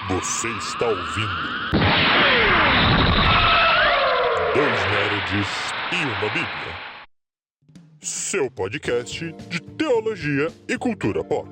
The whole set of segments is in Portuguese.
Você está ouvindo Dois Nerds e uma Bíblia, seu podcast de teologia e cultura pop.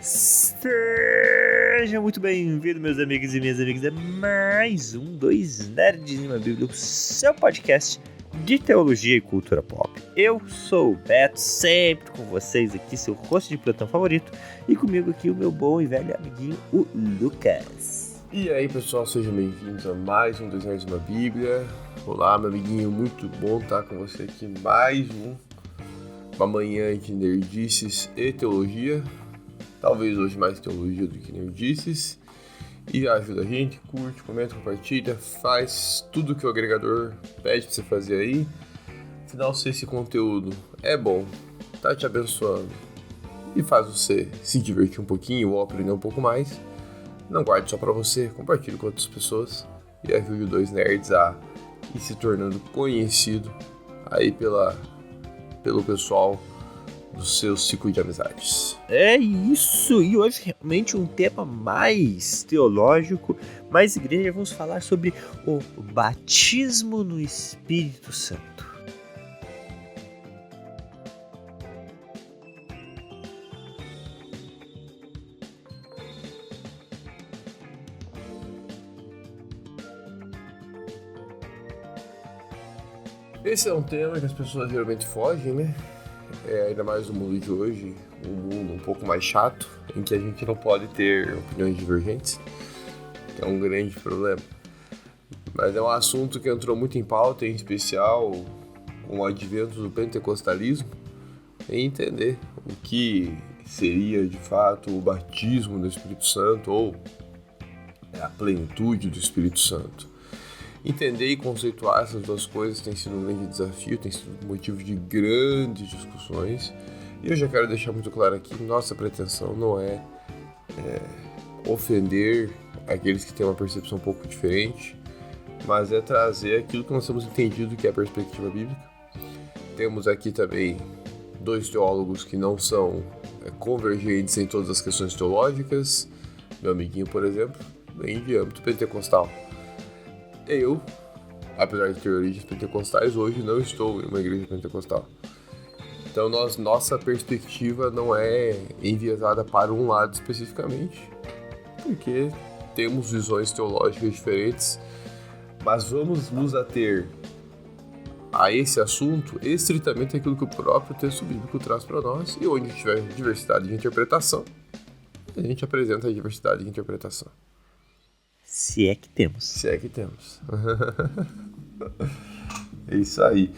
Seja muito bem-vindo, meus amigos e minhas amigas, a mais um Dois Nerds e uma Bíblia, o seu podcast de teologia e cultura pop. Eu sou o Beto, sempre com vocês aqui, seu host de plantão favorito, e comigo aqui o meu bom e velho amiguinho, o Lucas. E aí, pessoal, sejam bem-vindos a mais um Dois Nerds e uma Bíblia. Olá, meu amiguinho, muito bom estar com você aqui mais uma manhã de nerdices e teologia. Talvez hoje mais teologia do que nerdices. E ajuda a gente, curte, comenta, compartilha, faz tudo que o agregador pede pra você fazer aí. Afinal, se esse conteúdo é bom, tá te abençoando e faz você se divertir um pouquinho ou aprender um pouco mais, não guarde só pra você, compartilhe com outras pessoas e ajude o Dois Nerds a ir se tornando conhecido aí pelo pessoal do seu ciclo de amizades. É isso, e hoje realmente um tema mais teológico, mais igreja. Vamos falar sobre o batismo no Espírito Santo. Esse é um tema que as pessoas geralmente fogem, né? Ainda mais no mundo de hoje, um mundo um pouco mais chato, em que a gente não pode ter opiniões divergentes, que é um grande problema. Mas é um assunto que entrou muito em pauta, em especial com o advento do pentecostalismo, em entender o que seria de fato o batismo do Espírito Santo ou a plenitude do Espírito Santo. Entender e conceituar essas duas coisas tem sido um grande desafio, tem sido motivo de grandes discussões. E eu já quero deixar muito claro aqui, nossa pretensão não é ofender aqueles que têm uma percepção um pouco diferente, mas é trazer aquilo que nós temos entendido que é a perspectiva bíblica. Temos aqui também dois teólogos que não são convergentes em todas as questões teológicas. Meu amiguinho, por exemplo, vem de âmbito pentecostal. Eu, apesar de ter origens pentecostais, hoje não estou em uma igreja pentecostal. Então nossa perspectiva não é enviesada para um lado especificamente, porque temos visões teológicas diferentes, mas vamos nos ater a esse assunto estritamente aquilo que o próprio texto bíblico traz para nós, e onde tiver diversidade de interpretação, a gente apresenta a diversidade de interpretação. Se é que temos. Se é que temos. É isso aí.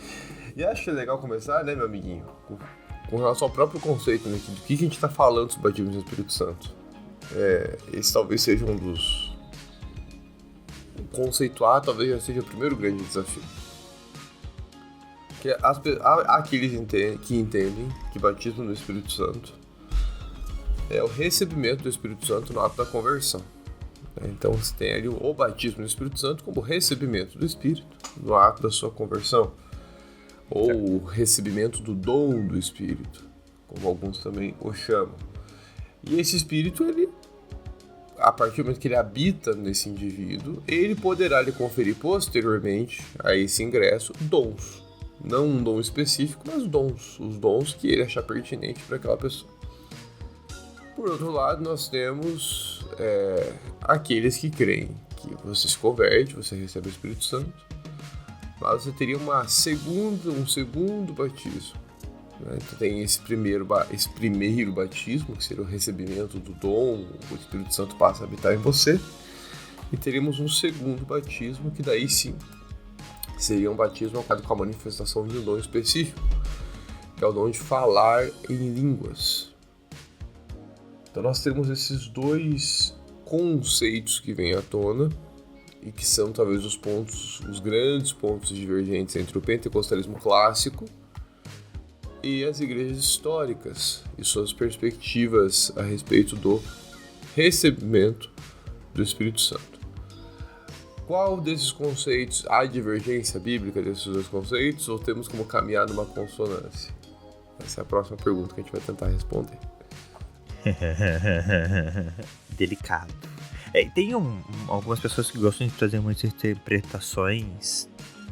E acho que é legal começar, né, meu amiguinho, com relação ao próprio conceito, né, do que a gente está falando sobre o batismo do Espírito Santo. Esse talvez seja um dos... Conceituar talvez já seja o primeiro grande desafio. Que há aqueles que entendem que batismo no Espírito Santo é o recebimento do Espírito Santo no ato da conversão. Então você tem ali o batismo no Espírito Santo como recebimento do Espírito no ato da sua conversão, ou o recebimento do dom do Espírito, como alguns também o chamam. E esse Espírito, ele, a partir do momento que ele habita nesse indivíduo, ele poderá lhe conferir posteriormente a esse ingresso dons. Não um dom específico, mas dons. Os dons que ele achar pertinente para aquela pessoa. Por outro lado, nós temos aqueles que creem que você se converte, você recebe o Espírito Santo, mas você teria um segundo batismo. Né? Então tem esse primeiro batismo, que seria o recebimento do dom, o Espírito Santo passa a habitar em você, e teríamos um segundo batismo, que daí sim seria um batismo com a manifestação de um dom específico, que é o dom de falar em línguas. Então nós temos esses dois conceitos que vêm à tona e que são talvez os grandes pontos divergentes entre o pentecostalismo clássico e as igrejas históricas e suas perspectivas a respeito do recebimento do Espírito Santo. Qual desses conceitos, há divergência bíblica desses dois conceitos ou temos como caminhar numa consonância? Essa é a próxima pergunta que a gente vai tentar responder. Delicado. Tem algumas pessoas que gostam de trazer muitas interpretações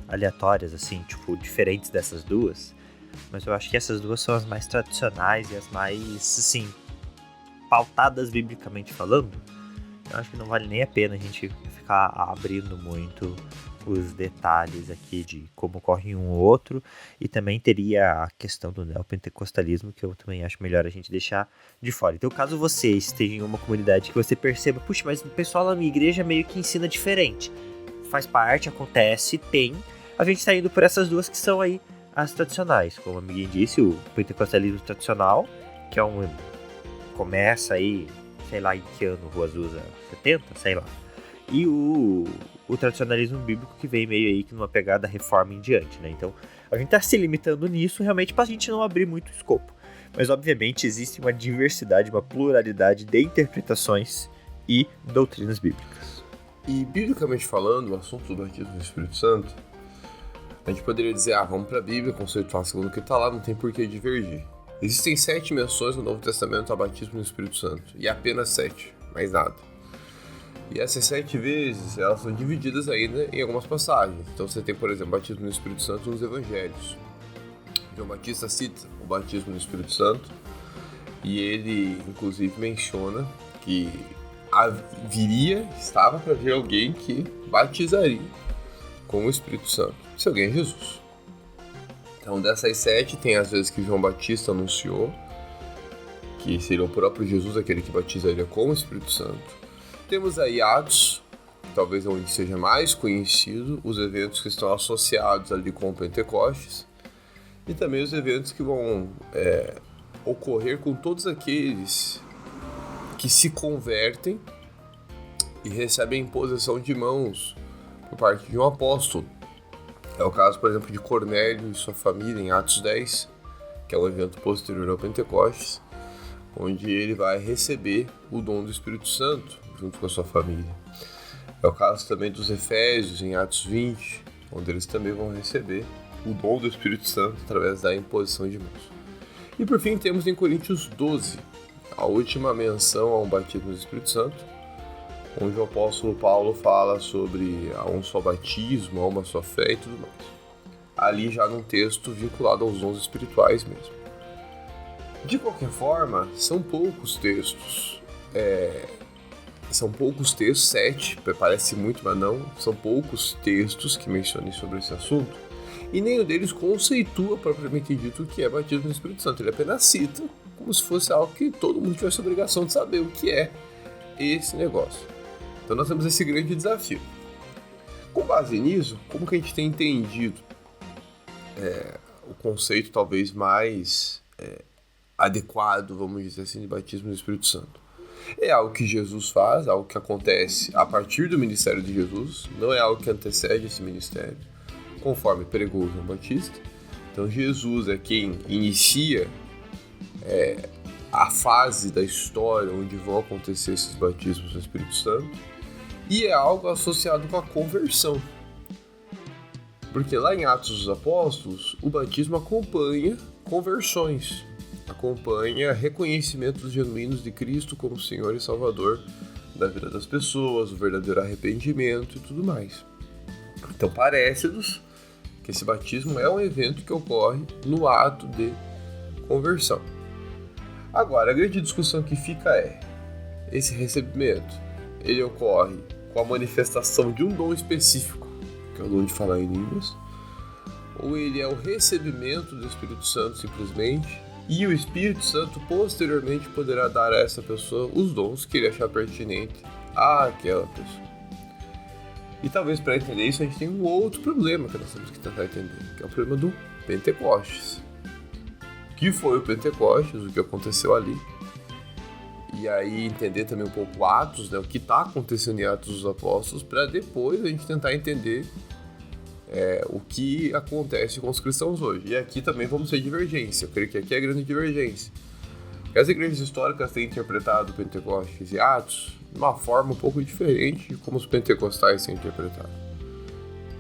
aleatórias, assim, tipo, diferentes dessas duas. Mas eu acho que essas duas são as mais tradicionais e as mais, assim, pautadas biblicamente falando. Eu acho que não vale nem a pena a gente ficar abrindo muito os detalhes aqui de como ocorre um ou outro. E também teria a questão do neopentecostalismo, que eu também acho melhor a gente deixar de fora. Então, caso você esteja em uma comunidade que você perceba, puxa, mas o pessoal na minha igreja meio que ensina diferente. Faz parte, acontece, tem. A gente está indo por essas duas que são aí as tradicionais. Como o amiguinho disse, o pentecostalismo tradicional, que é começa aí, sei lá em que ano Rua Azusa, 70, sei lá. E o tradicionalismo bíblico que vem meio aí que numa pegada reforma em diante, né? Então, a gente tá se limitando nisso realmente pra gente não abrir muito escopo. Mas, obviamente, existe uma diversidade, uma pluralidade de interpretações e doutrinas bíblicas. E, biblicamente falando, o assunto do batismo do Espírito Santo, a gente poderia dizer, vamos pra Bíblia, conceituar segundo o que tá lá, não tem por que divergir. Existem 7 menções no Novo Testamento ao batismo no Espírito Santo, e apenas 7, mais nada. E essas 7 vezes, elas são divididas ainda em algumas passagens. Então você tem, por exemplo, o batismo no Espírito Santo nos Evangelhos. João Batista cita o batismo no Espírito Santo, e ele, inclusive, menciona que estava para vir alguém que batizaria com o Espírito Santo. Esse alguém é Jesus. Então, dessas 7, tem as vezes que João Batista anunciou que seria o próprio Jesus aquele que batizaria com o Espírito Santo. Temos aí Atos, talvez onde seja mais conhecido, os eventos que estão associados ali com o Pentecostes, e também os eventos que vão ocorrer com todos aqueles que se convertem e recebem imposição de mãos por parte de um apóstolo. É o caso, por exemplo, de Cornélio e sua família em Atos 10, que é um evento posterior ao Pentecostes, onde ele vai receber o dom do Espírito Santo junto com a sua família. É o caso também dos Efésios em Atos 20, onde eles também vão receber o dom do Espírito Santo através da imposição de mãos. E por fim temos em Coríntios 12, a última menção a um batismo do Espírito Santo, onde o apóstolo Paulo fala sobre um só batismo, uma só fé e tudo mais. Ali já num texto vinculado aos dons espirituais mesmo. De qualquer forma, são poucos textos. São poucos textos, 7, parece muito, mas não. São poucos textos que mencionem sobre esse assunto. E nenhum deles conceitua propriamente dito o que é batismo no Espírito Santo. Ele apenas cita como se fosse algo que todo mundo tivesse obrigação de saber o que é esse negócio. Então nós temos esse grande desafio. Com base nisso, como que a gente tem entendido o conceito talvez mais adequado, vamos dizer assim, de batismo no Espírito Santo? É algo que Jesus faz, algo que acontece a partir do ministério de Jesus, não é algo que antecede esse ministério, conforme pregou João Batista. Então Jesus é quem inicia a fase da história onde vão acontecer esses batismos no Espírito Santo, e é algo associado com a conversão. Porque lá em Atos dos Apóstolos, o batismo acompanha conversões, acompanha reconhecimentos genuínos de Cristo como Senhor e Salvador da vida das pessoas, o verdadeiro arrependimento e tudo mais. Então parece-nos que esse batismo é um evento que ocorre no ato de conversão. Agora, a grande discussão que fica esse recebimento, ele ocorre com a manifestação de um dom específico, que é o dom de falar em línguas, ou ele é o recebimento do Espírito Santo simplesmente, e o Espírito Santo posteriormente poderá dar a essa pessoa os dons que ele achar pertinente àquela pessoa. E talvez para entender isso a gente tem um outro problema que nós temos que tentar entender, que é o problema do Pentecostes. O que foi o Pentecostes, o que aconteceu ali. E aí entender também um pouco Atos, o que está acontecendo em Atos dos Apóstolos, para depois a gente tentar entender o que acontece com os cristãos hoje. E aqui também vamos ter divergência, eu creio que aqui é a grande divergência. As igrejas históricas têm interpretado Pentecostes e Atos de uma forma um pouco diferente de como os pentecostais têm interpretado.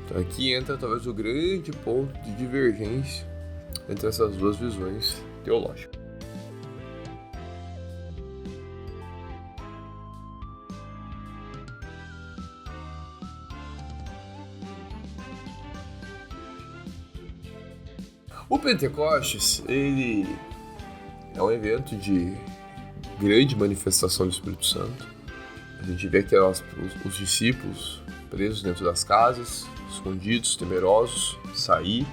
Então aqui entra talvez o grande ponto de divergência entre essas duas visões teológica. O Pentecostes, ele é um evento de grande manifestação do Espírito Santo. A gente vê que os discípulos presos dentro das casas, escondidos, temerosos, sair,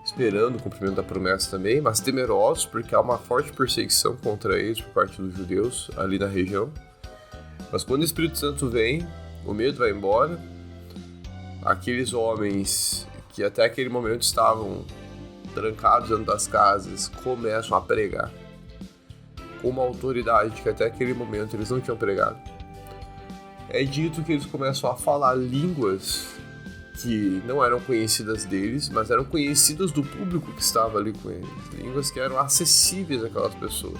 esperando o cumprimento da promessa também, mas temerosos porque há uma forte perseguição contra eles por parte dos judeus ali na região. Mas quando o Espírito Santo vem, o medo vai embora. Aqueles homens que até aquele momento estavam trancados dentro das casas, começam a pregar com uma autoridade que até aquele momento eles não tinham pregado. É dito que eles começam a falar línguas que não eram conhecidas deles, mas eram conhecidas do público que estava ali com eles, línguas que eram acessíveis àquelas pessoas.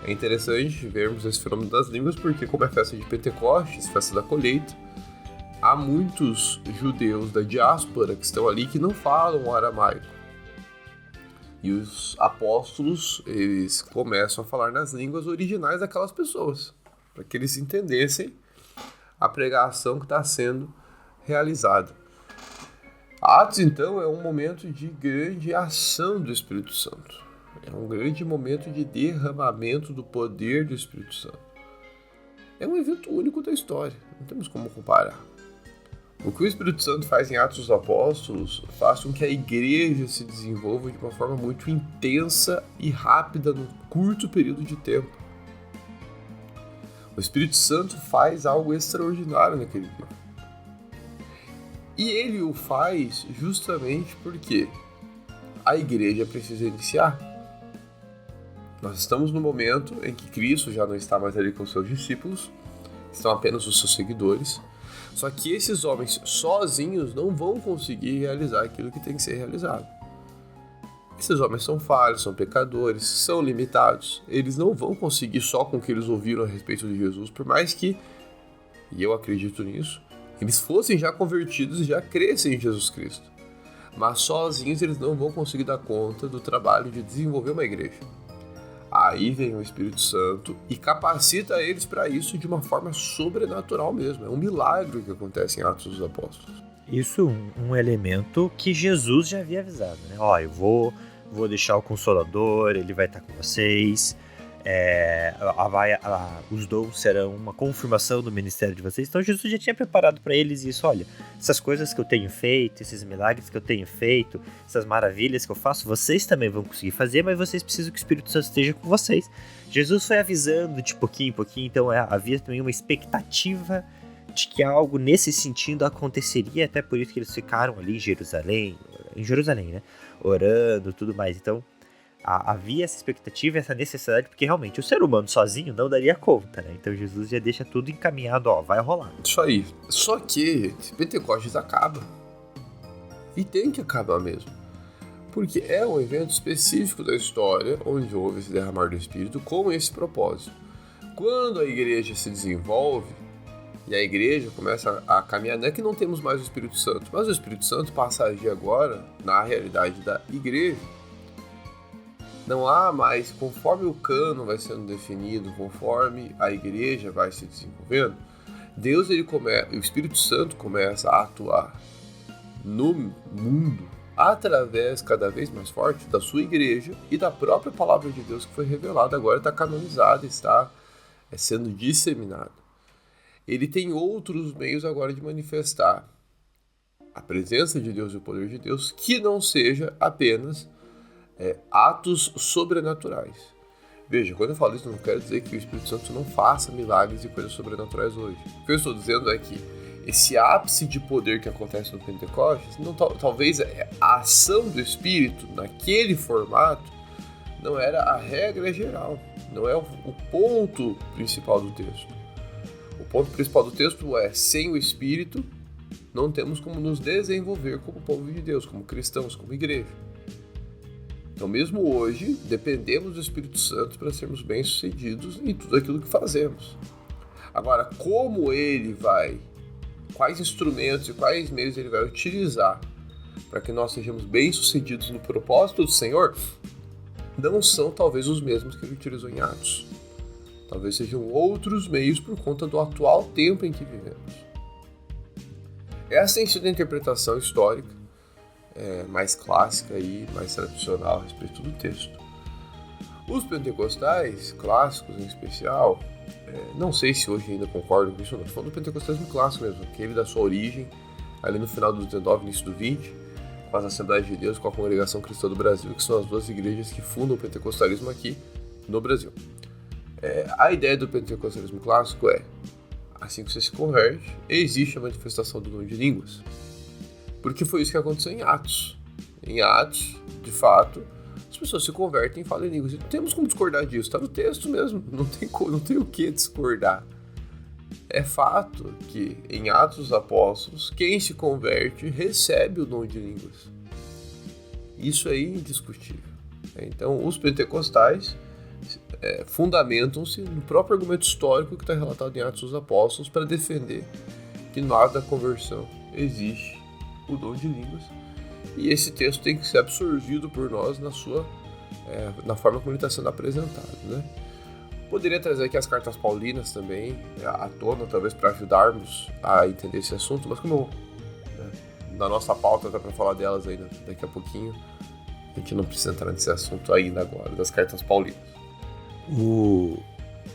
É interessante vermos esse fenômeno das línguas porque, como é festa de Pentecostes, festa da colheita, há muitos judeus da diáspora que estão ali que não falam o aramaico. E os apóstolos, eles começam a falar nas línguas originais daquelas pessoas, para que eles entendessem a pregação que está sendo realizada. Atos, então, é um momento de grande ação do Espírito Santo. É um grande momento de derramamento do poder do Espírito Santo. É um evento único da história, não temos como comparar. O que o Espírito Santo faz em Atos dos Apóstolos faz com que a igreja se desenvolva de uma forma muito intensa e rápida num curto período de tempo. O Espírito Santo faz algo extraordinário naquele dia. E ele o faz justamente porque a igreja precisa iniciar. Nós estamos no momento em que Cristo já não está mais ali com seus discípulos, estão apenas os seus seguidores. Só que esses homens sozinhos não vão conseguir realizar aquilo que tem que ser realizado. Esses homens são falhos, são pecadores, são limitados. Eles não vão conseguir só com o que eles ouviram a respeito de Jesus, por mais que, e eu acredito nisso, eles fossem já convertidos e já crescem em Jesus Cristo. Mas sozinhos eles não vão conseguir dar conta do trabalho de desenvolver uma igreja. Aí vem o Espírito Santo e capacita eles para isso de uma forma sobrenatural mesmo. É um milagre que acontece em Atos dos Apóstolos. Isso um elemento que Jesus já havia avisado, né? Ó, eu vou deixar o Consolador, ele vai estar com vocês, os dons serão uma confirmação do ministério de vocês. Então Jesus já tinha preparado para eles isso. Olha, essas coisas que eu tenho feito, esses milagres que eu tenho feito, essas maravilhas que eu faço, vocês também vão conseguir fazer, mas vocês precisam que o Espírito Santo esteja com vocês. Jesus foi avisando de pouquinho em pouquinho, então havia também uma expectativa de que algo nesse sentido aconteceria, até por isso que eles ficaram ali em Jerusalém, né? Orando e tudo mais. Então havia essa expectativa, essa necessidade, porque realmente o ser humano sozinho não daria conta, né? Então Jesus já deixa tudo encaminhado, ó, vai rolar. Isso aí. Só que Pentecostes acaba. E tem que acabar mesmo. Porque é um evento específico da história onde houve esse derramar do Espírito com esse propósito. Quando a igreja se desenvolve e a igreja começa a caminhar, não é que não temos mais o Espírito Santo, mas o Espírito Santo passa a agir agora na realidade da igreja. Não há mais, conforme o cânon vai sendo definido, conforme a igreja vai se desenvolvendo, o Espírito Santo começa a atuar no mundo através cada vez mais forte da sua igreja e da própria palavra de Deus que foi revelada, agora está canonizada, está sendo disseminada. Ele tem outros meios agora de manifestar a presença de Deus e o poder de Deus que não seja apenas atos sobrenaturais. Veja, quando eu falo isso, não quero dizer que o Espírito Santo não faça milagres e coisas sobrenaturais hoje. O que eu estou dizendo é que esse ápice de poder que acontece no Pentecostes, talvez a ação do Espírito naquele formato não era a regra geral, não é o ponto principal do texto. O ponto principal do texto é: sem o Espírito, não temos como nos desenvolver como povo de Deus, como cristãos, como igreja. Então, mesmo hoje, dependemos do Espírito Santo para sermos bem-sucedidos em tudo aquilo que fazemos. Agora, como ele vai, quais instrumentos e quais meios ele vai utilizar para que nós sejamos bem-sucedidos no propósito do Senhor, não são talvez os mesmos que ele utilizou em Atos. Talvez sejam outros meios por conta do atual tempo em que vivemos. Essa tem sido a interpretação histórica mais clássica e mais tradicional a respeito do texto. Os pentecostais, clássicos em especial, não sei se hoje ainda concordam com isso ou não. Estou falando do pentecostalismo clássico mesmo, aquele da sua origem, ali no final do 19, início do 20, com as Assembleias de Deus, com a Congregação Cristã do Brasil, que são as duas igrejas que fundam o pentecostalismo aqui no Brasil. A ideia do pentecostalismo clássico é, assim que você se converte, existe a manifestação do dom de línguas. Porque foi isso que aconteceu em Atos. Em Atos, de fato, as pessoas se convertem e falam em línguas. E não temos como discordar disso, está no texto mesmo, não tem o que discordar. É fato que em Atos dos Apóstolos, quem se converte recebe o dom de línguas. Isso é indiscutível. Então, os pentecostais fundamentam-se no próprio argumento histórico que está relatado em Atos dos Apóstolos para defender que no ato da conversão existe o dom de línguas, e esse texto tem que ser absorvido por nós na forma como ele está sendo apresentado, né? Poderia trazer aqui as cartas paulinas também à tona, talvez para ajudarmos a entender esse assunto, mas como na nossa pauta dá para falar delas ainda daqui a pouquinho, a gente não precisa entrar nesse assunto ainda agora, das cartas paulinas. O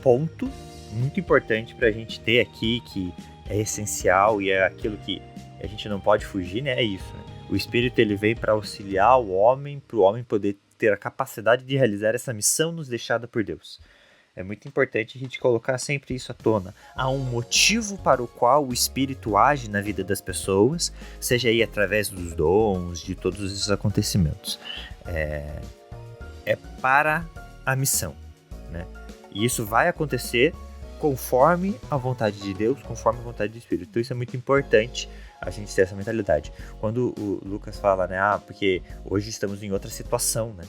ponto muito importante para a gente ter aqui, que é essencial e é aquilo que a gente não pode fugir, né? É isso, né? O Espírito ele vem para auxiliar o homem, para o homem poder ter a capacidade de realizar essa missão nos deixada por Deus. É muito importante a gente colocar sempre isso à tona. Há um motivo para o qual o Espírito age na vida das pessoas, seja aí através dos dons, de todos esses acontecimentos. É para a missão, né? E isso vai acontecer conforme a vontade de Deus, conforme a vontade do Espírito. Então isso é muito importante a gente ter essa mentalidade. Quando o Lucas fala, né, porque hoje estamos em outra situação, né?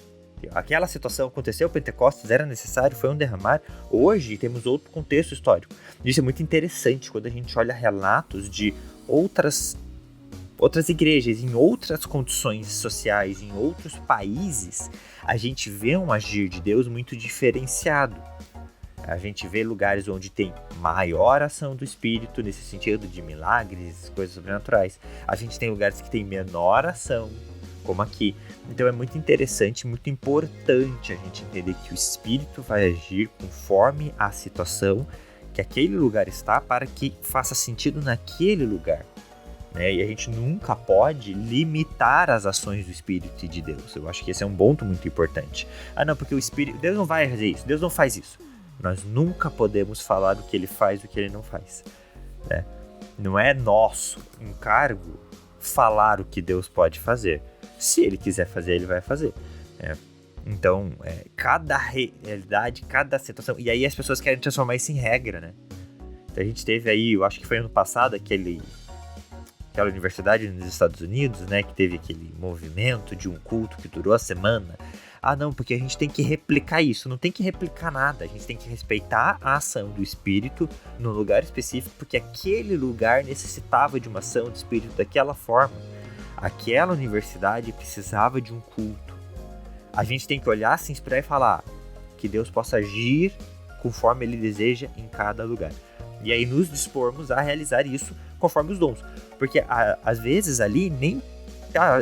Aquela situação aconteceu, o Pentecostes era necessário, foi um derramar. Hoje temos outro contexto histórico. Isso é muito interessante quando a gente olha relatos de outras igrejas, em outras condições sociais, em outros países. A gente vê um agir de Deus muito diferenciado. A gente vê lugares onde tem maior ação do Espírito, nesse sentido de milagres, coisas sobrenaturais. A gente tem lugares que tem menor ação, como aqui. Então é muito interessante, muito importante a gente entender que o Espírito vai agir conforme a situação que aquele lugar está, para que faça sentido naquele lugar, né? E a gente nunca pode limitar as ações do Espírito e de Deus. Eu acho que esse é um ponto muito importante. Não, porque o Espírito, Deus não vai fazer isso, Deus não faz isso. Nós nunca podemos falar o que ele faz e o que ele não faz, né? Não é nosso encargo falar o que Deus pode fazer. Se ele quiser fazer, ele vai fazer. Então, cada realidade, cada situação... E aí as pessoas querem transformar isso em regra, né? Então a gente teve aí, eu acho que foi ano passado, aquela universidade nos Estados Unidos, né? Que teve aquele movimento de um culto que durou a semana. Não, porque a gente tem que replicar isso. Não tem que replicar nada. A gente tem que respeitar a ação do Espírito no lugar específico, porque aquele lugar necessitava de uma ação do Espírito daquela forma. Aquela universidade precisava de um culto. A gente tem que olhar, se inspirar e falar que Deus possa agir conforme Ele deseja em cada lugar. E aí nos dispormos a realizar isso conforme os dons. Porque às vezes ali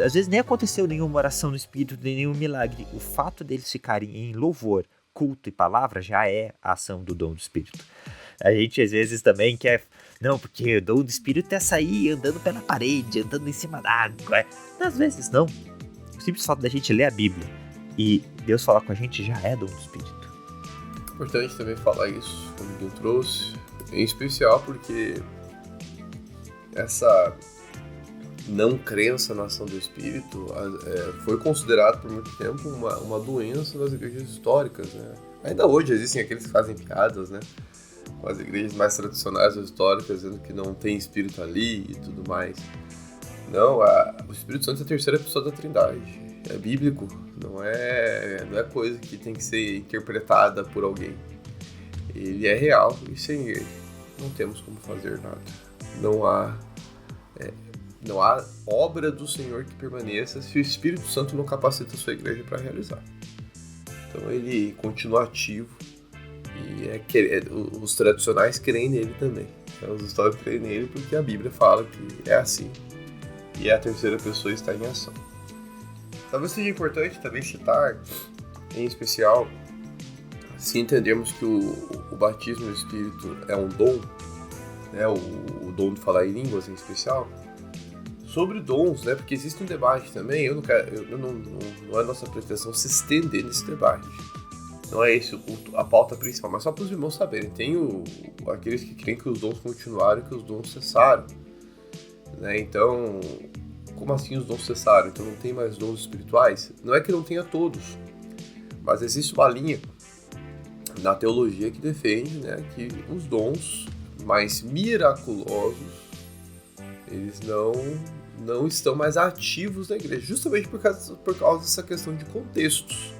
às vezes nem aconteceu nenhuma oração no Espírito, nem nenhum milagre. O fato deles ficarem em louvor, culto e palavra já é a ação do dom do Espírito. A gente às vezes também quer... Não, porque o dom do Espírito é sair andando pela parede, andando em cima d'água. Às vezes não. O simples fato da gente ler a Bíblia e Deus falar com a gente já é dom do Espírito. É importante também falar isso, como alguém trouxe. Em especial porque essa não crença na ação do Espírito foi considerado por muito tempo uma doença das igrejas históricas, né? Ainda hoje existem aqueles que fazem piadas, né, com as igrejas mais tradicionais ou históricas, dizendo que não tem Espírito ali e tudo mais. Não, o Espírito Santo é a terceira pessoa da Trindade. É bíblico, não é coisa que tem que ser interpretada por alguém. Ele é real e sem ele não temos como fazer nada. Não há obra do Senhor que permaneça se o Espírito Santo não capacita a sua igreja para realizar. Então ele continua ativo e os tradicionais creem nele também. Então, os históricos creem nele porque a Bíblia fala que é assim e a terceira pessoa está em ação. Talvez seja importante também citar, em especial, se entendermos que o batismo no Espírito é um dom, né, o dom de falar em línguas em especial, sobre dons, né, porque existe um debate também, não é nossa pretensão se estender nesse debate. Não é esse a pauta principal, mas só para os irmãos saberem. Tem aqueles que creem que os dons continuaram e que os dons cessaram. Né? Então, como assim os dons cessaram? Então não tem mais dons espirituais? Não é que não tenha todos, mas existe uma linha na teologia que defende, né, que os dons mais miraculosos eles não estão mais ativos na igreja, justamente por causa dessa questão de contextos.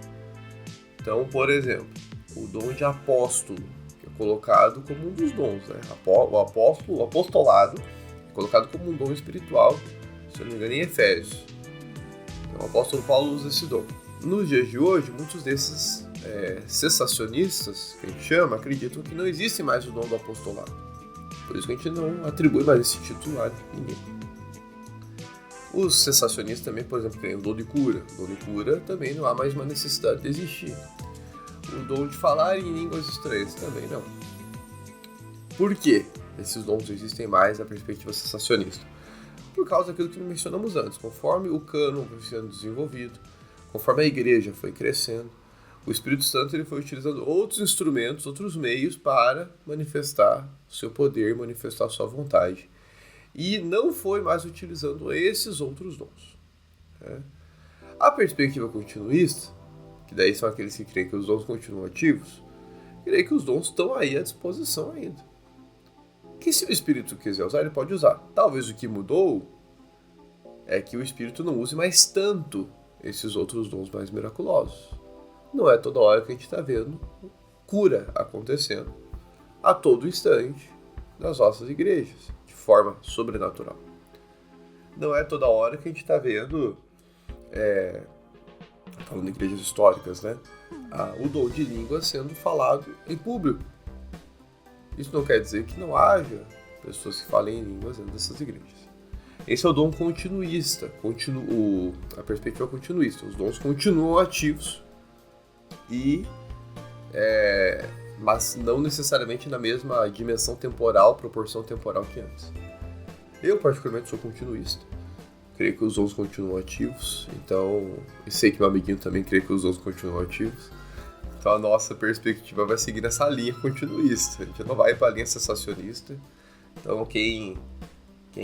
Então, por exemplo, o dom de apóstolo, que é colocado como um dos dons, né? O apostolado é colocado como um dom espiritual, se eu não me engano, em Efésios. Então, o apóstolo Paulo usa esse dom. Nos dias de hoje, muitos desses cessacionistas, que a gente chama, acreditam que não existe mais o dom do apostolado. Por isso que a gente não atribui mais esse título a ninguém. Os cessacionistas também, por exemplo, têm o dom de cura. O dom de cura também não há mais uma necessidade de existir. O dom de falar em línguas estranhas também não. Por que esses dons existem mais na perspectiva cessacionista? Por causa daquilo que mencionamos antes. Conforme o cânon foi sendo desenvolvido, conforme a igreja foi crescendo, o Espírito Santo ele foi utilizando outros instrumentos, outros meios para manifestar o seu poder, manifestar a sua vontade. E não foi mais utilizando esses outros dons. Né? A perspectiva continuista, que daí são aqueles que creem que os dons continuam ativos, creem que os dons estão aí à disposição ainda. Que se o Espírito quiser usar, ele pode usar. Talvez o que mudou é que o Espírito não use mais tanto esses outros dons mais miraculosos. Não é toda hora que a gente está vendo cura acontecendo a todo instante nas nossas igrejas, de forma sobrenatural. Não é toda hora que a gente está vendo, falando em igrejas históricas, né, o dom de língua sendo falado em público. Isso não quer dizer que não haja pessoas que falem em línguas dentro dessas igrejas. Esse é o dom continuista, a perspectiva continuista. Os dons continuam ativos, mas não necessariamente na mesma dimensão temporal, proporção temporal que antes. Eu, particularmente, sou continuista. Creio que os dons continuam ativos. Então, e sei que meu amiguinho também crê que os dons continuam ativos. Então, a nossa perspectiva vai seguir nessa linha continuista. A gente não vai para a linha cessacionista. Então, quem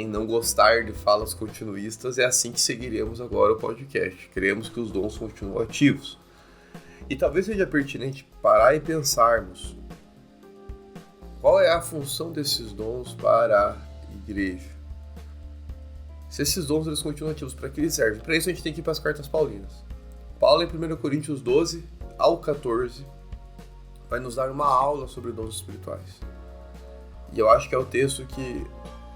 não gostar de falas continuistas, é assim que seguiremos agora o podcast. Cremos que os dons continuam ativos. E talvez seja pertinente parar e pensarmos qual é a função desses dons para a igreja. Se esses dons eles continuam ativos, para que eles servem? Para isso a gente tem que ir para as cartas paulinas. Paulo, em 1 Coríntios 12 ao 14, vai nos dar uma aula sobre dons espirituais. E eu acho que é o texto que,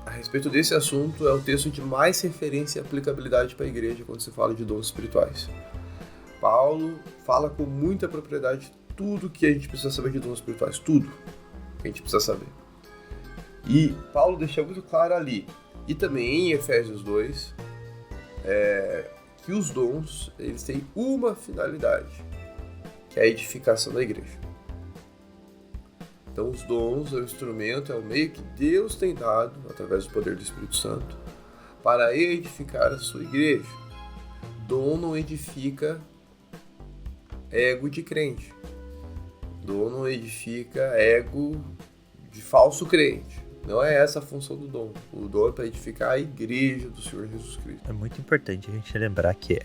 a respeito desse assunto, é o texto de mais referência e aplicabilidade para a igreja quando se fala de dons espirituais. Paulo fala com muita propriedade tudo que a gente precisa saber de dons espirituais, tudo que a gente precisa saber. E Paulo deixa muito claro ali, e também em Efésios 2, que os dons eles têm uma finalidade, que é a edificação da igreja. Então os dons é o instrumento, é o meio que Deus tem dado, através do poder do Espírito Santo, para edificar a sua igreja. Dom não edifica ego de crente. Dom não edifica ego de falso crente. Não é essa a função do dom. O dom é para edificar a igreja do Senhor Jesus Cristo. É muito importante a gente lembrar que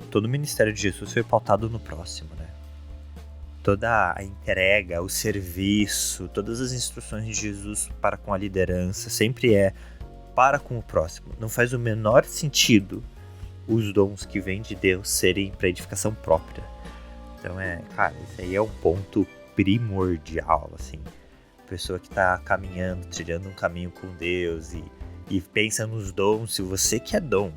todo o ministério de Jesus foi pautado no próximo, né? Toda a entrega, o serviço, todas as instruções de Jesus para com a liderança sempre é para com o próximo. Não faz o menor sentido os dons que vêm de Deus serem para edificação própria. Então isso aí é um ponto primordial, assim. Pessoa que está caminhando, trilhando um caminho com Deus e pensa nos dons. Se você quer dom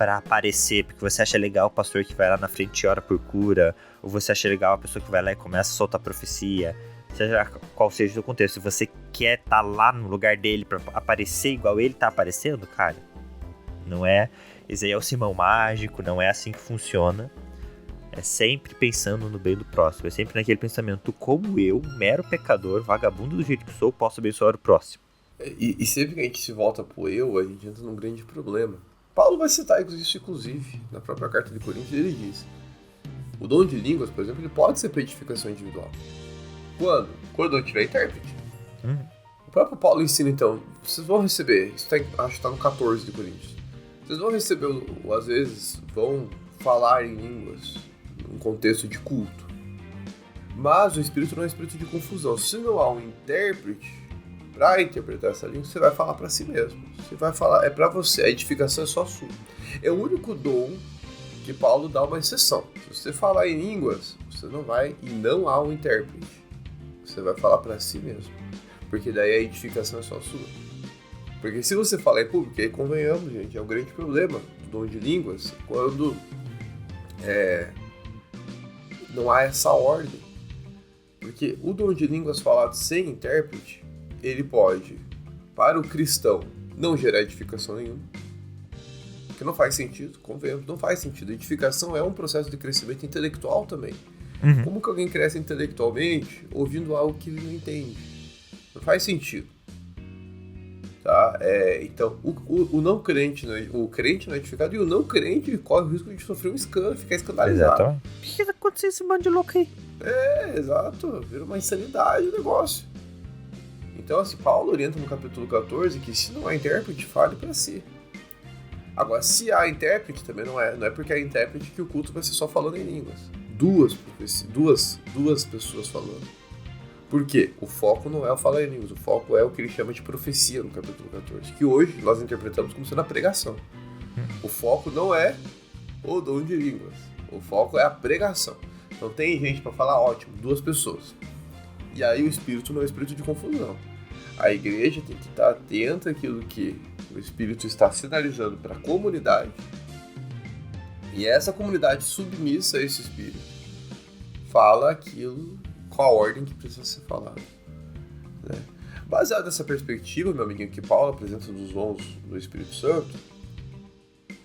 pra aparecer, porque você acha legal o pastor que vai lá na frente e ora por cura, ou você acha legal a pessoa que vai lá e começa a soltar profecia, seja qual seja o contexto, se você quer estar lá no lugar dele pra aparecer igual ele tá aparecendo, cara, não é, esse aí é o Simão Mágico, não é assim que funciona. É sempre pensando no bem do próximo, é sempre naquele pensamento, como eu, mero pecador, vagabundo do jeito que sou, posso abençoar o próximo. E sempre que a gente se volta pro eu, a gente entra num grande problema. Paulo vai citar isso, inclusive, na própria carta de Coríntios, ele diz: o dom de línguas, por exemplo, ele pode ser para edificação individual. Quando? Quando não tiver intérprete. O próprio Paulo ensina, então, vocês vão receber, isso acho que está no 14 de Coríntios, vocês vão receber, ou às vezes, vão falar em línguas, num contexto de culto. Mas o espírito não é um espírito de confusão. Se não há um intérprete para interpretar essa língua, você vai falar para si mesmo. Você vai falar, é para você, a edificação é só sua. É o único dom que Paulo dá uma exceção. Se você falar em línguas, você não vai, e não há um intérprete. Você vai falar para si mesmo. Porque daí a edificação é só sua. Porque se você falar em público, aí convenhamos, gente, é um grande problema do dom de línguas, quando não há essa ordem. Porque o dom de línguas falado sem intérprete, ele pode, para o cristão, não gerar edificação nenhuma. Que não faz sentido, convenhamos, não faz sentido. Edificação é um processo de crescimento intelectual também. Como que alguém cresce intelectualmente ouvindo algo que ele não entende? Não faz sentido. Tá? Então, o não crente, o crente não é edificado, e o não crente corre o risco de sofrer um escândalo, ficar escandalizado. Exatamente. O que tá acontecendo esse bando de louco aí? Exato. Vira uma insanidade o negócio. Então, assim, Paulo orienta no capítulo 14 que se não há intérprete, fale para si. Agora, se há intérprete, também não é porque há intérprete que o culto vai ser só falando em línguas. Duas pessoas falando. Por quê? O foco não é o falar em línguas, o foco é o que ele chama de profecia no capítulo 14, que hoje nós interpretamos como sendo a pregação. O foco não é o dom de línguas, o foco é a pregação. Então tem gente para falar, ótimo, 2 pessoas. E aí o espírito não é espírito de confusão. A igreja tem que estar atenta àquilo que o espírito está sinalizando para a comunidade, e essa comunidade submissa a esse espírito fala aquilo com a ordem que precisa ser falado, né? Baseado nessa perspectiva, meu amiguinho, que Paulo apresenta dos dons do Espírito Santo,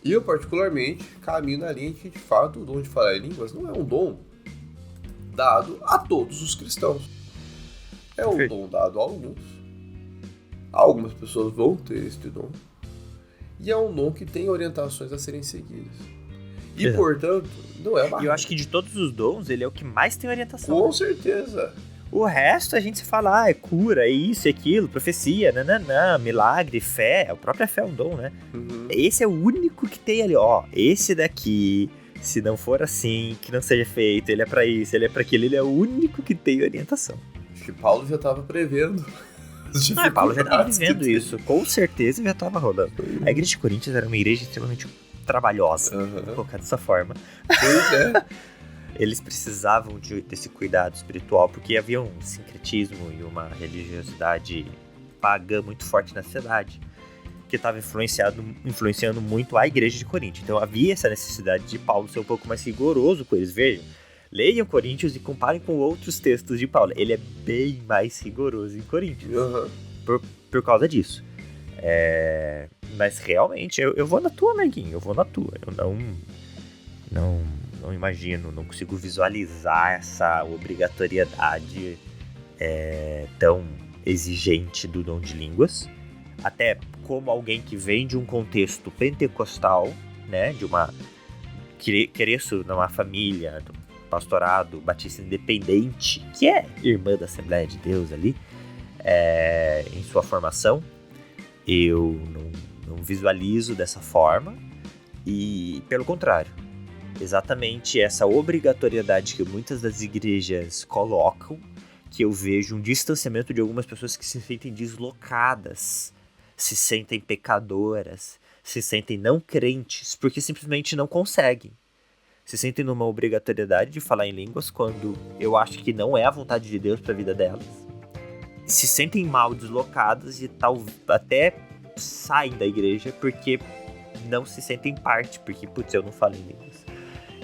e eu particularmente caminho na linha que de fato o dom de falar em línguas não é um dom dado a todos os cristãos, é um dom dado a alguns. Algumas pessoas vão ter este dom, e é um dom que tem orientações a serem seguidas. E, portanto, não é uma... E eu acho que de todos os dons, ele é o que mais tem orientação. Com certeza. O resto a gente se fala, é cura, é isso, é aquilo, profecia, nananã, milagre, fé. A própria fé é um dom, né? Esse é o único que tem ali, ó. Esse daqui, se não for assim, que não seja feito, ele é pra isso, ele é pra aquilo. Ele é o único que tem orientação. Acho que Paulo já tava prevendo. Paulo já tava vivendo isso. Com certeza já tava rolando. A igreja de Coríntios era uma igreja extremamente trabalhosa, vou colocar dessa forma. Pois é. Eles precisavam desse cuidado espiritual, porque havia um sincretismo e uma religiosidade pagã muito forte na cidade, que estava influenciando muito a igreja de Corinto. Então havia essa necessidade de Paulo ser um pouco mais rigoroso com eles. Vejam, leiam Coríntios e comparem com outros textos de Paulo. Ele é bem mais rigoroso em Coríntios, por causa disso. Mas realmente, eu vou na tua, amiguinho, eu vou na tua. Eu não imagino, não consigo visualizar essa obrigatoriedade tão exigente do dom de línguas. Até como alguém que vem de um contexto pentecostal, né, cresço numa família, do pastorado batista independente, que é irmã da Assembleia de Deus ali, em sua formação, eu não visualizo dessa forma, e pelo contrário, exatamente essa obrigatoriedade que muitas das igrejas colocam, que eu vejo um distanciamento de algumas pessoas que se sentem deslocadas, se sentem pecadoras, se sentem não crentes, porque simplesmente não conseguem. Se sentem numa obrigatoriedade de falar em línguas quando eu acho que não é a vontade de Deus para a vida delas. Se sentem mal, deslocadas e até saem da igreja porque não se sentem parte, porque, putz, eu não falo em línguas.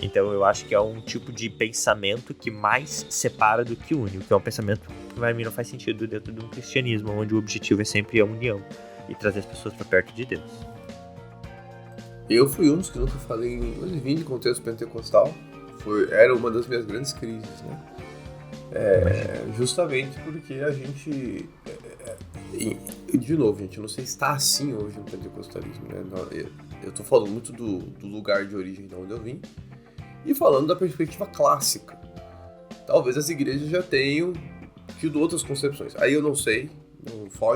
Então eu acho que é um tipo de pensamento que mais separa do que une, o que é um pensamento que para mim não faz sentido dentro de um cristianismo, onde o objetivo é sempre a união e trazer as pessoas para perto de Deus. Eu fui um dos que nunca falei em línguas e vim de contexto pentecostal. Era uma das minhas grandes crises, né? Justamente porque a gente... de novo, gente, eu não sei se está assim hoje no pentecostalismo, né? Eu tô falando muito do lugar de origem de onde eu vim e falando da perspectiva clássica. Talvez as igrejas já tenham tido outras concepções. Aí eu não sei,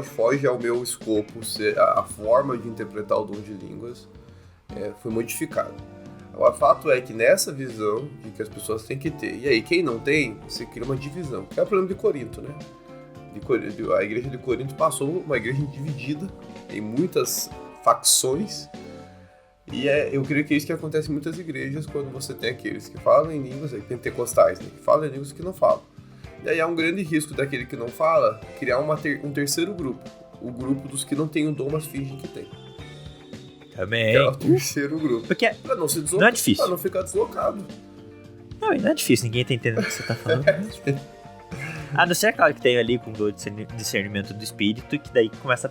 foge ao meu escopo, a forma de interpretar o dom de línguas foi modificada. O fato é que nessa visão de que as pessoas têm que ter, e aí quem não tem, você cria uma divisão, que é o problema de Corinto, né? A igreja de Corinto passou uma igreja dividida em muitas facções, e eu creio que é isso que acontece em muitas igrejas quando você tem aqueles que falam em línguas, pentecostais, né? Que falam em línguas que não falam. E aí há um grande risco daquele que não fala criar um terceiro grupo, o grupo dos que não têm o dom, mas fingem que tem. Também. Que é o terceiro grupo. Porque pra não se deslocar, não é difícil. Pra não ficar deslocado. Não é difícil, ninguém tá entendendo o que você tá falando. A não ser, claro, que tem ali com o discernimento do espírito, que daí começa...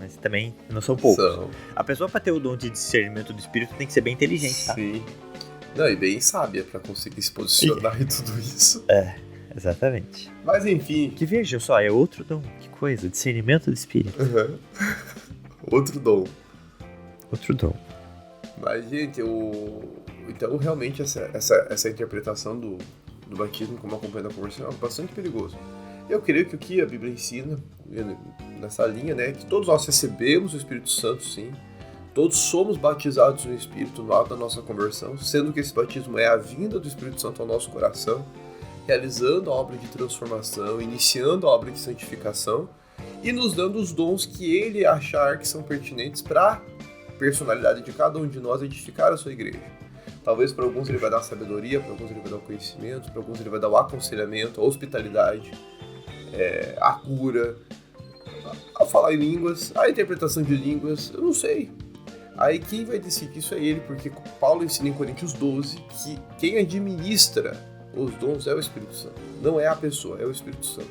Mas também não são poucos. A pessoa, pra ter o dom de discernimento do espírito, tem que ser bem inteligente, tá? Sim. Não, e bem sábia pra conseguir se posicionar e tudo isso. Exatamente. Mas enfim... Que veja só, é outro dom. Que coisa, discernimento do espírito. Uhum. Outro dom. Outro dom. Mas, gente, então realmente essa interpretação do batismo como acompanha da conversão é bastante perigoso. Eu creio que o que a Bíblia ensina nessa linha, né, é que todos nós recebemos o Espírito Santo, sim. Todos somos batizados no Espírito no ato da nossa conversão, sendo que esse batismo é a vinda do Espírito Santo ao nosso coração, realizando a obra de transformação, iniciando a obra de santificação e nos dando os dons que Ele achar que são pertinentes para personalidade de cada um de nós edificar a sua igreja. Talvez para alguns ele vai dar sabedoria, para alguns ele vai dar o conhecimento, para alguns ele vai dar o aconselhamento, a hospitalidade, a cura, a falar em línguas, a interpretação de línguas, eu não sei. Aí quem vai decidir isso é ele, porque Paulo ensina em Coríntios 12 que quem administra os dons é o Espírito Santo. Não é a pessoa, é o Espírito Santo.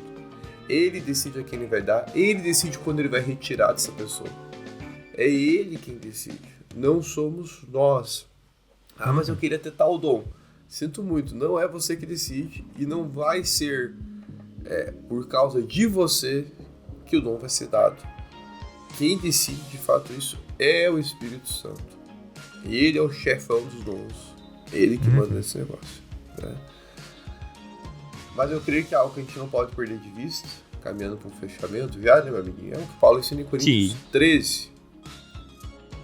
Ele decide a quem ele vai dar, ele decide quando ele vai retirar dessa pessoa. É ele quem decide, não somos nós. Ah, mas eu queria ter tal dom. Sinto muito, não é você que decide e não vai ser por causa de você que o dom vai ser dado. Quem decide de fato isso é o Espírito Santo. Ele é o chefão dos dons. Ele que manda nesse negócio, né? Mas eu creio que é algo que a gente não pode perder de vista, caminhando para um fechamento já, né, meu amiguinho? É o que Paulo ensina em Coríntios 13.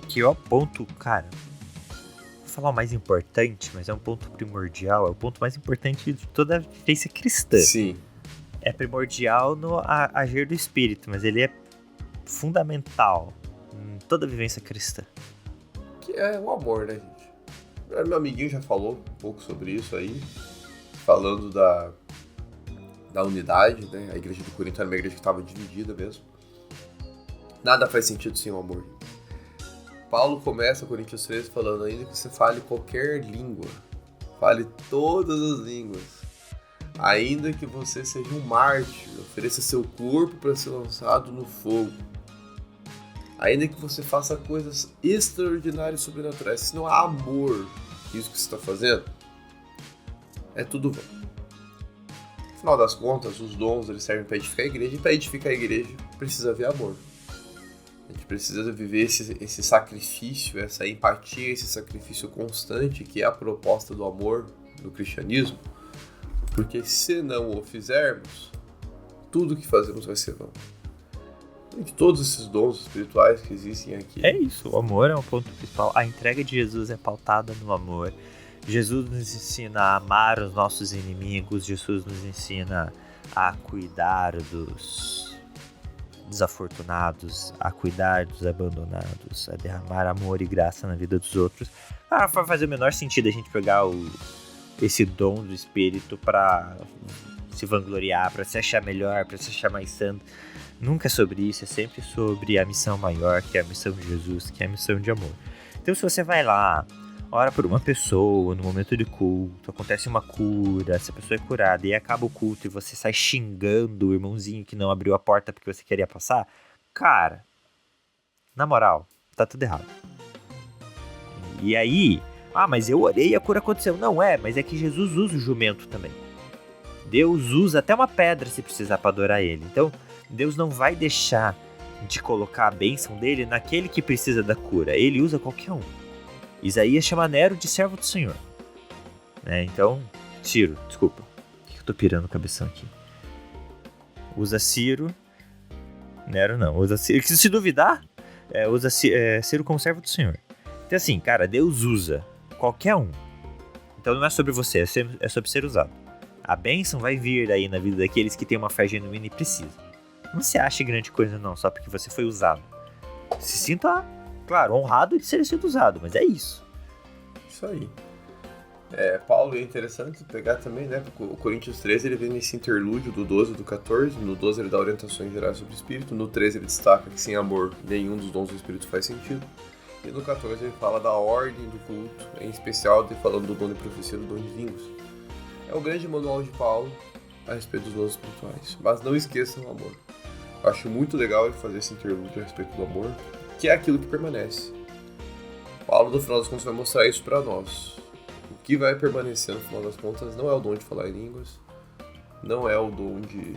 Que é o ponto, cara, vou falar o mais importante, mas é um ponto primordial, é o ponto mais importante de toda a vivência cristã. Sim. É primordial no agir do Espírito, mas ele é fundamental em toda a vivência cristã. Que é o amor, né, gente? Meu amiguinho já falou um pouco sobre isso aí, falando da unidade, né? A igreja de Corinto era uma igreja que estava dividida mesmo. Nada faz sentido sem o amor. Paulo começa Coríntios 13 falando ainda que você fale qualquer língua, fale todas as línguas, ainda que você seja um mártir, ofereça seu corpo para ser lançado no fogo, ainda que você faça coisas extraordinárias e sobrenaturais, se não há amor, isso que você está fazendo, é tudo vão. No final das contas, os dons eles servem para edificar a igreja, e para edificar a igreja precisa haver amor. A gente precisa viver esse sacrifício, essa empatia, esse sacrifício constante que é a proposta do amor no cristianismo, porque se não o fizermos, tudo que fazemos vai ser vão. De todos esses dons espirituais que existem aqui. É isso, o amor é um ponto principal. A entrega de Jesus é pautada no amor. Jesus nos ensina a amar os nossos inimigos, Jesus nos ensina a cuidar dos desafortunados, a cuidar dos abandonados, a derramar amor e graça na vida dos outros. Vai fazer o menor sentido a gente pegar esse dom do Espírito para se vangloriar, para se achar melhor, para se achar mais santo. Nunca é sobre isso, é sempre sobre a missão maior, que é a missão de Jesus, que é a missão de amor. Então se você vai lá, ora por uma pessoa no momento de culto, acontece uma cura, essa pessoa é curada e acaba o culto e você sai xingando o irmãozinho que não abriu a porta porque você queria passar, cara, na moral, tá tudo errado. E aí, mas eu orei e a cura aconteceu. Não mas é que Jesus usa o jumento também. Deus usa até uma pedra se precisar para adorar ele. Então, Deus não vai deixar de colocar a bênção dele naquele que precisa da cura. Ele usa qualquer um. Isaías chama Nero de servo do Senhor. Então, Ciro, desculpa. O que eu tô pirando o cabeção aqui? Usa Ciro. Nero não. Usa Ciro. Se duvidar, usa Ciro como servo do Senhor. Então assim, cara, Deus usa qualquer um. Então não é sobre você, é sobre ser usado. A bênção vai vir aí na vida daqueles que têm uma fé genuína e precisam. Não se ache grande coisa não, só porque você foi usado. Se sinta, claro, honrado de ser sido usado, mas é isso. Isso aí. Paulo é interessante pegar também, né? O Coríntios 13 ele vem nesse interlúdio do 12 e do 14. No 12 ele dá orientações gerais sobre o Espírito. No 13 ele destaca que sem amor nenhum dos dons do Espírito faz sentido. E no 14 ele fala da ordem do culto, em especial falando do dom de profecia e do dom de línguas. É o grande manual de Paulo a respeito dos dons espirituais. Mas não esqueçam o amor. Eu acho muito legal ele fazer esse interlúdio a respeito do amor, que é aquilo que permanece. Paulo, no final das contas, vai mostrar isso para nós. O que vai permanecer no final das contas não é o dom de falar em línguas, não é o dom de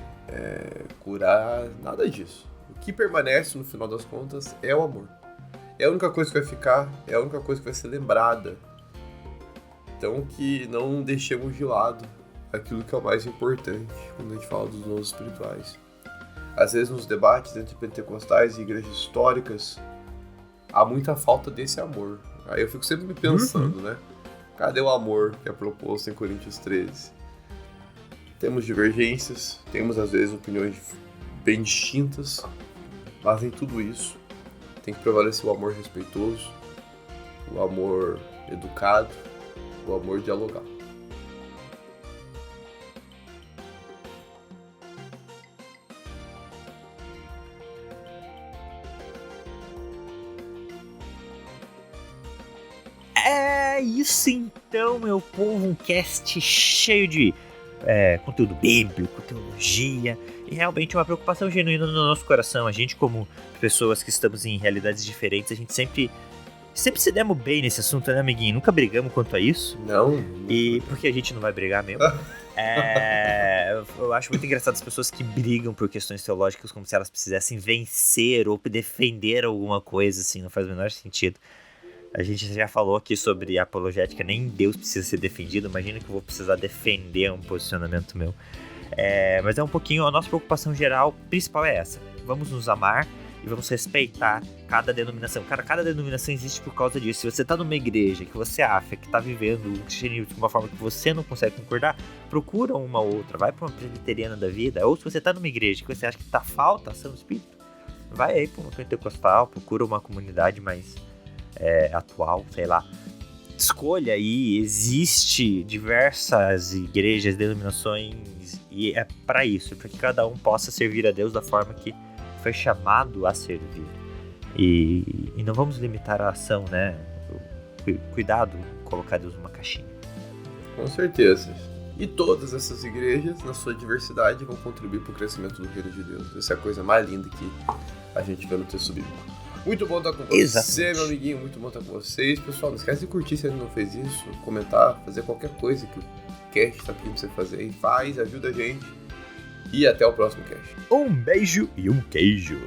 curar, nada disso. O que permanece no final das contas é o amor. É a única coisa que vai ficar, é a única coisa que vai ser lembrada. Então que não deixemos de lado aquilo que é o mais importante quando a gente fala dos dons espirituais. Às vezes nos debates entre pentecostais e igrejas históricas, há muita falta desse amor. Aí eu fico sempre me pensando, né? Cadê o amor que é proposto em Coríntios 13? Temos divergências, temos às vezes opiniões bem distintas, mas em tudo isso tem que prevalecer o amor respeitoso, o amor educado, o amor dialogado. É isso então, meu povo, um cast cheio de conteúdo bíblico, teologia e realmente uma preocupação genuína no nosso coração. A gente, como pessoas que estamos em realidades diferentes, a gente sempre se demos bem nesse assunto, né, amiguinho? Nunca brigamos quanto a isso. Não. E porque a gente não vai brigar mesmo. Eu acho muito engraçado as pessoas que brigam por questões teológicas como se elas precisassem vencer ou defender alguma coisa, assim, não faz o menor sentido. A gente já falou aqui sobre apologética, nem Deus precisa ser defendido, imagina que eu vou precisar defender um posicionamento meu. Mas é um pouquinho, a nossa preocupação geral principal é essa: vamos nos amar e vamos respeitar cada denominação. Cara, cada denominação existe por causa disso. Se você tá numa igreja que você acha que tá vivendo o cristianismo de uma forma que você não consegue concordar, procura uma outra, vai pra uma presbiteriana da vida. Ou se você tá numa igreja que você acha que tá falta ação do Espírito, vai aí pra uma pentecostal, procura uma comunidade mais atual, sei lá. Escolha aí, existe diversas igrejas, denominações, e é para isso, para que cada um possa servir a Deus da forma que foi chamado a servir. E não vamos limitar a ação, né? Cuidado colocar Deus numa caixinha. Com certeza. E todas essas igrejas, na sua diversidade, vão contribuir para o crescimento do reino de Deus. Essa é a coisa mais linda que a gente vê no texto bíblico. Muito bom estar com você, exatamente, meu amiguinho. Muito bom estar com vocês. Pessoal, não esquece de curtir se ainda não fez isso, comentar, fazer qualquer coisa que o cast está pedindo pra você fazer. E faz, ajuda a gente. E até o próximo cast. Um beijo e um queijo.